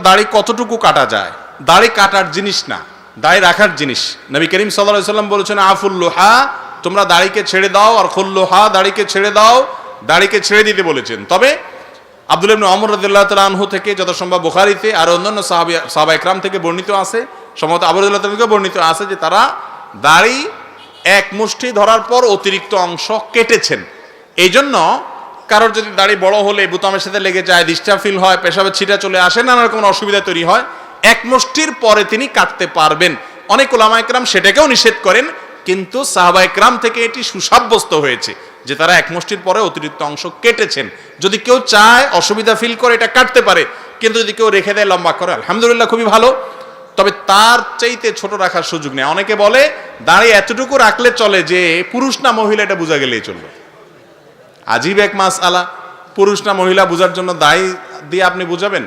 দাড়ি কতটুকু কাটা যায়? দাড়ি কাটার জিনিস না, দাড়ি রাখার জিনিস। নবী করিম সাল্লাল্লাহু আলাইহি সাল্লাম বলেছেন আফুল লোহা, তোমরা দাড়িকে ছেড়ে দাও, আর খুল্লুহা, দাড়িকে ছেড়ে দাও, দাড়িকে ছেড়ে দিতে বলেছেন। তবে আব্দুল্লাহ ইবনে ওমর রাদিয়াল্লাহু তাআলা আনহু থেকে যথাসম্ভব বুখারীতে আর অন্যান্য সাহাবা একরাম থেকে বর্ণিত আছে, সম্ভবত আবু রাদিয়াল্লাহু তাআলা থেকে বর্ণিত আছে যে তারা দাড়ি এক মুষ্টি ধরার পর অতিরিক্ত অংশ কেটেছেন। এই জন্য কারোর যদি দাড়ি বড় হলে বুতামের সাথে লেগে যায়, ডিস্টার্ব ফিল হয়, পেশাবের ছিটা চলে আসে, নানা রকম অসুবিধা তৈরি হয়, এক মুষ্টির পরে তিনি কাটতে পারবেন। অনেক উলামা একরাম সেটাকেও নিষেধ করেন, কিন্তু সাহাবা একরাম থেকে এটি সুসাব্যস্ত হয়েছে যে তারা এক মুষ্টির পরে অতিরিক্ত অংশ কেটেছেন। যদি কেউ চায়, অসুবিধা ফিল করে, এটা কাটতে পারে, কিন্তু যদি কেউ রেখে দেয়, লম্বা করে, আলহামদুলিল্লাহ, খুবই ভালো। তবে তার চাইতে ছোট রাখার সুযোগ নেই। অনেকে বলে দাড়ি এতটুকু রাখলে চলে, যে পুরুষ না মহিলা এটা বোঝা গেলেই চলবে। আজীব এক মাসআলা, পুরুষ না মহিলা বোঝার জন্য দাড়ি দিয়ে আপনি বুঝাবেন?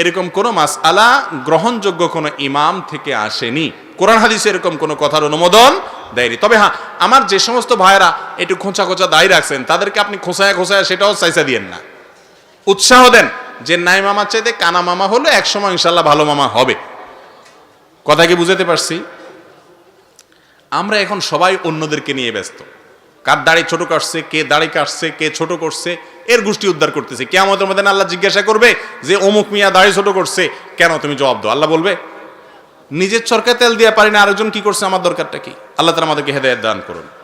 এরকম কোন মাসআলা গ্রহণযোগ্য কোন ইমাম থেকে আসেনি। কোরআন হাদিসে এরকম কোন কথার অনুমোদন দেয়নি। তবে হ্যাঁ, আমার যে সমস্ত ভাইয়েরা একটু খোঁচা খোঁচা দাড়ি রাখছেন, তাদেরকে আপনি খোঁচায় খোঁচায় সেটাও চাইসা দিয়েন না, উৎসাহ দেন যে নাই মামার চাইতে কানা মামা হলে একসময় ইনশাল্লাহ ভালো মামা হবে। কথা কি বুঝাতে পারছি? আমরা এখন সবাই অন্যদেরকে নিয়ে ব্যস্ত। কার দাড়ি ছোট কাটছে, কে দাড়ি কাটছে, কে ছোট করছে, এর গোষ্ঠী উদ্ধার করতেছে। কিয়ামতের মধ্যে আল্লাহ জিজ্ঞাসা করবে যে অমুক মিয়া দাড়ি ছোট করছে কেন? তুমি জবাব দাও। আল্লাহ বলবে নিজের চরকায় তেল দিয়ে পারি না, আরেকজন কি করছে, আমার দরকারটা কি? আল্লাহ তাআলা আমাদেরকে হেদায়েত দান করুন।